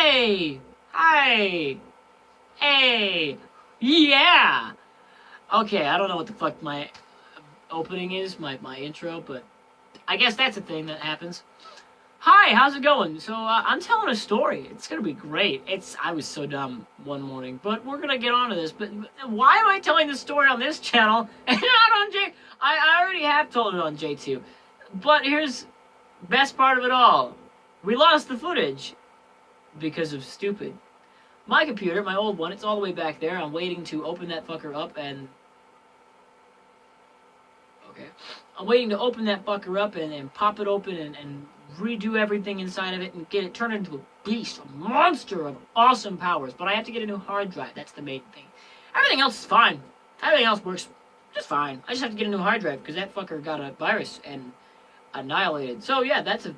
Hey! Hi! Hey! Yeah! Okay, I don't know what the fuck my opening is, my intro, but I guess that's a thing that happens. Hi, how's it going? So, I'm telling a story. It's gonna be great. I was so dumb one morning, but we're gonna get onto this. But why am I telling this story on this channel and not on J? I already have told it on J2. But here's best part of it all. We lost the footage because of stupid. My computer, my old one, it's all the way back there. I'm waiting to open that fucker up and... Okay. I'm waiting to open that fucker up and pop it open and redo everything inside of it and get it turned into a beast, a monster of awesome powers. But I have to get a new hard drive. That's the main thing. Everything else is fine. Everything else works just fine. I just have to get a new hard drive because that fucker got a virus and annihilated. So yeah, that's a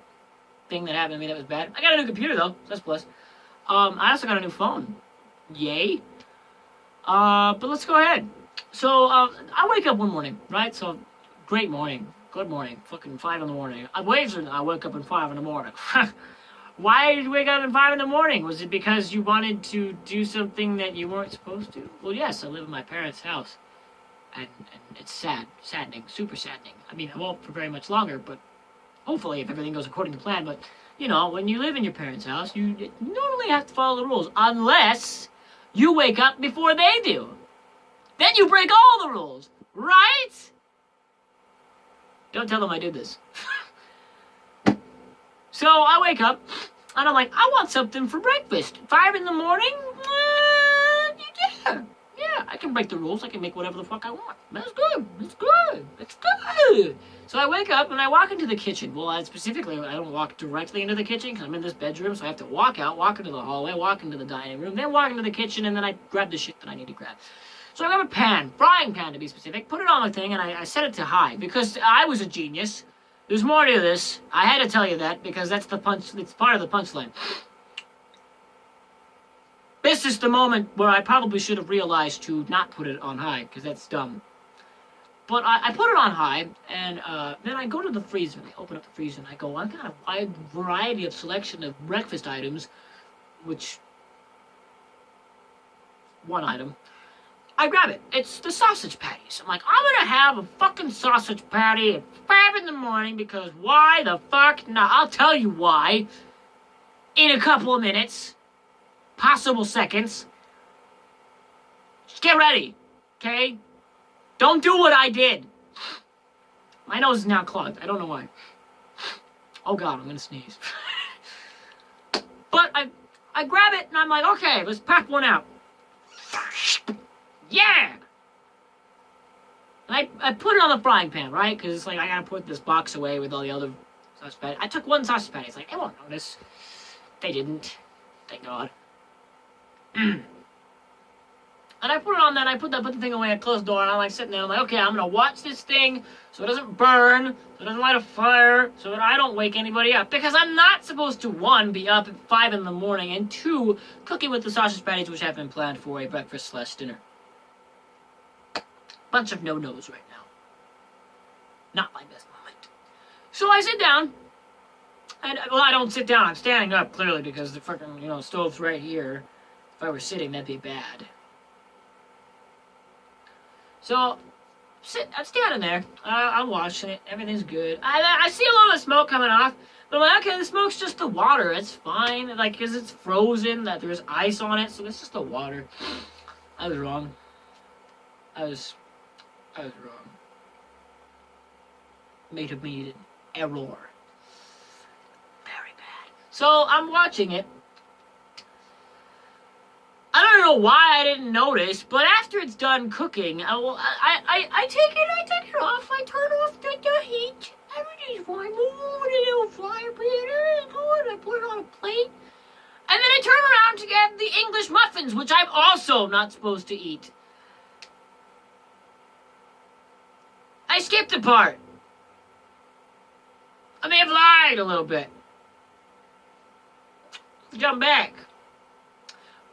thing that happened to me that was bad. I got a new computer though, so that's a plus. I also got a new phone. Yay. But let's go ahead. So, I wake up one morning, right? So, great morning. Good morning. Fucking 5 in the morning. I woke up at 5 in the morning. Why did you wake up at 5 in the morning? Was it because you wanted to do something that you weren't supposed to? Well, yes, I live in my parents' house. And it's sad. Saddening. Super saddening. I mean, I won't for very much longer, but hopefully if everything goes according to plan, but... You know, when you live in your parents' house, you normally have to follow the rules, unless you wake up before they do. Then you break all the rules, right? Don't tell them I did this. So I wake up, and I'm like, I want something for breakfast. 5 in the morning? Yeah, I can break the rules. I can make whatever the fuck I want. That's good. That's good. That's good. So I wake up and I walk into the kitchen. Well, specifically, I don't walk directly into the kitchen because I'm in this bedroom, so I have to walk out, walk into the hallway, walk into the dining room, then walk into the kitchen, and then I grab the shit that I need to grab. So I grab a pan, frying pan to be specific, put it on the thing, and I set it to high because I was a genius. There's more to this. I had to tell you that because that's the punch. It's part of the punchline. This is the moment where I probably should have realized to not put it on high, because that's dumb. But I put it on high, and then I go to the freezer, and I open up the freezer, and I go, I've got a wide variety of selection of breakfast items, which... one item. I grab it. It's the sausage patties. I'm like, I'm gonna have a fucking sausage patty at 5 in the morning, because why the fuck not? I'll tell you why. In a couple of minutes. Possible seconds. Just get ready, okay? Don't do what I did. My nose is now clogged. I don't know why. Oh God, I'm gonna sneeze. But I grab it and I'm like, okay, let's pack one out. Yeah! And I put it on the frying pan, right? Because it's like, I gotta put this box away with all the other sausage patties. I took one sausage patty. It's like, they won't notice. They didn't. Thank God. And I put it on that, I put the thing away, I closed the door, and I'm like sitting there, I'm like, okay, I'm gonna watch this thing so it doesn't burn, so it doesn't light a fire, so that I don't wake anybody up. Because I'm not supposed to, 1, be up at 5 in the morning, and 2, cooking with the sausage patties, which have been planned for a breakfast/dinner. Bunch of no-nos right now. Not my best moment. So I sit down, and, well, I don't sit down, I'm standing up, clearly, because the freaking, stove's right here. If I were sitting, that'd be bad. So, I'm standing there. I'm watching it. Everything's good. I see a lot of smoke coming off. But I'm like, okay, the smoke's just the water. It's fine. Like, because it's frozen, that there's ice on it. So it's just the water. I was wrong. I was wrong. Made an error. Very bad. So, I'm watching it. I don't know why I didn't notice, but after it's done cooking, I take it off, I turn off the heat, everything's fine, move the little fryer pan, everything's good, I put it on a plate, and then I turn around to get the English muffins, which I'm also not supposed to eat. I skipped a part. I may have lied a little bit. Jump back.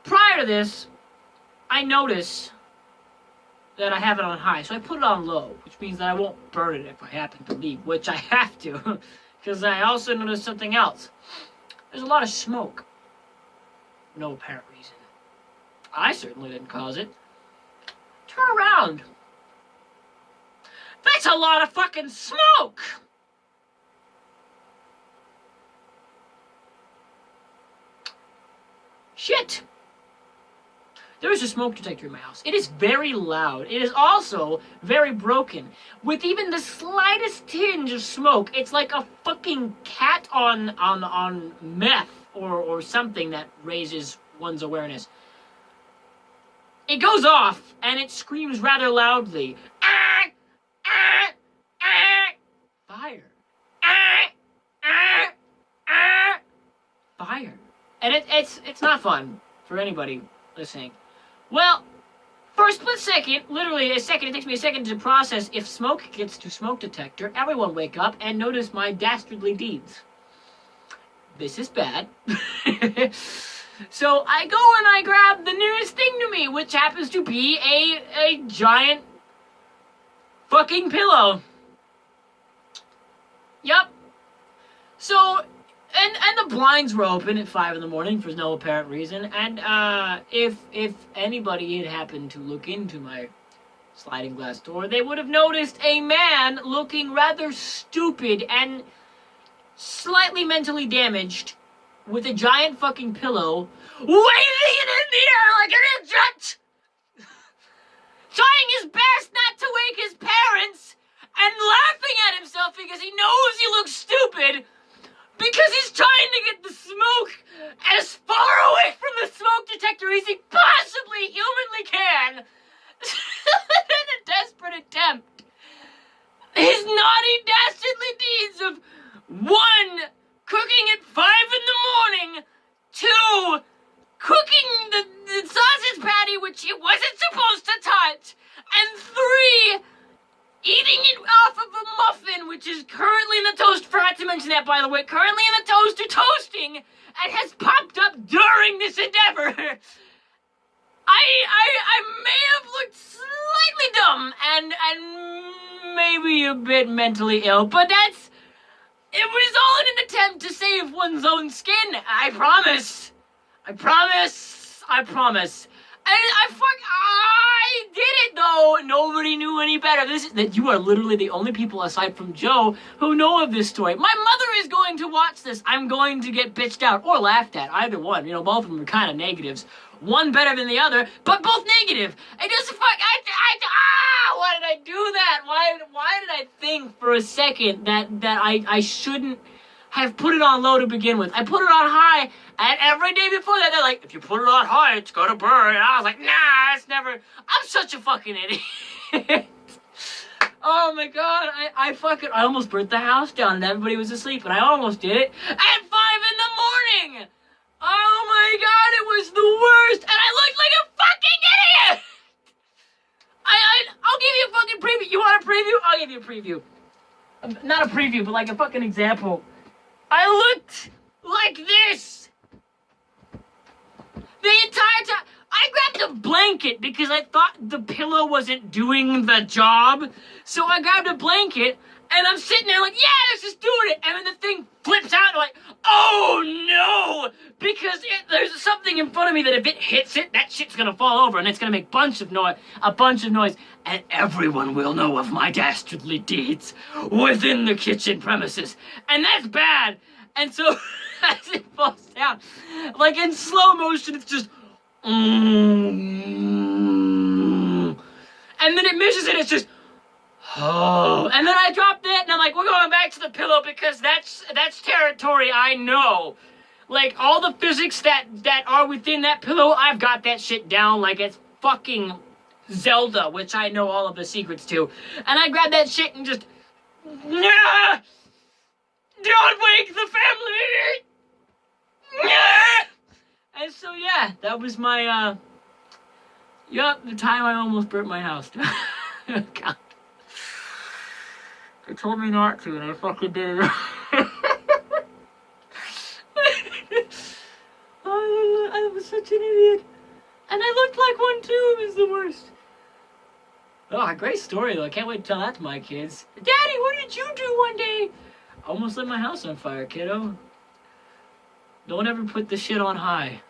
Prior to this, I notice that I have it on high, so I put it on low, which means that I won't burn it if I happen to leave, which I have to, because I also noticed something else. There's a lot of smoke. no apparent reason. I certainly didn't cause it. Turn around. That's a lot of fucking smoke! Shit! There is a smoke detector in my house. It is very loud. It is also very broken. With even the slightest tinge of smoke, it's like a fucking cat on meth or something that raises one's awareness. It goes off, and it screams rather loudly. Ah! Ah! Ah! Fire. Ah! Ah! Ah! Fire. And it's not fun for anybody listening. Well, for a split second, literally a second, it takes me a second to process if smoke gets to smoke detector, everyone wake up and notice my dastardly deeds. This is bad. So I go and I grab the nearest thing to me, which happens to be a giant fucking pillow. Yup. So, and the blinds were open at 5 in the morning for no apparent reason. And if anybody had happened to look into my sliding glass door, they would have noticed a man looking rather stupid and slightly mentally damaged with a giant fucking pillow waving it in the air like an idiot, trying his best not to wake his parents and laughing at himself because he knows he looks stupid because he's trying to get the smoke as far away from the smoke detector as he possibly humanly can in a desperate attempt. His naughty, dastardly deeds of 1, cooking at 5 in the morning, 2, cooking the sausage patty which he wasn't supposed to touch, and 3, eating it off of a muffin which is currently in the toast, forgot to mention that by the way, currently in the toaster toasting, and has popped up during this endeavor. I may have looked slightly dumb and maybe a bit mentally ill, but it was all in an attempt to save one's own skin. I promise. I did it though. Nobody knew any better. That you are literally the only people aside from Joe who know of this story. My mother is going to watch this. I'm going to get bitched out or laughed at. Either one. You know, both of them are kind of negatives. One better than the other, but both negative. It doesn't why did I do that? Why did I think for a second that I shouldn't have put it on low to begin with? I put it on high, and every day before that, they're like, if you put it on high, it's gonna burn. And I was like, nah, it's never. I'm such a fucking idiot. Oh my god, I almost burnt the house down, and everybody was asleep, and I almost did it at 5 in the morning. Oh my god, it was the worst, and I looked like a fucking idiot! I'll give you a fucking preview. You want a preview? I'll give you a preview. Not a preview, but like a fucking example. I looked like this the entire time. I grabbed a blanket because I thought the pillow wasn't doing the job. So I grabbed a blanket, and I'm sitting there like, yeah, this is doing it. And then the thing flips out, and I'm like, oh no! Because there's something in front of me that if it hits it, that shit's gonna fall over, and it's gonna make a bunch of noise, and everyone will know of my dastardly deeds within the kitchen premises. And that's bad. And so, as it falls down, like in slow motion, it's just, and then it misses it, it's just, oh, and then I dropped it, and I'm like, we're going back to the pillow because that's territory I know. Like, all the physics that are within that pillow, I've got that shit down like it's fucking Zelda, which I know all of the secrets to. And I grabbed that shit and just, nah! Don't wake the family! Nah! And so, yeah, that was my, the time I almost burnt my house down. God. They told me not to, and I fucking did it. I was such an idiot. And I looked like one too. It was the worst. Oh, great story though. I can't wait to tell that to my kids. Daddy, what did you do one day? Almost lit my house on fire, kiddo. Don't ever put the shit on high.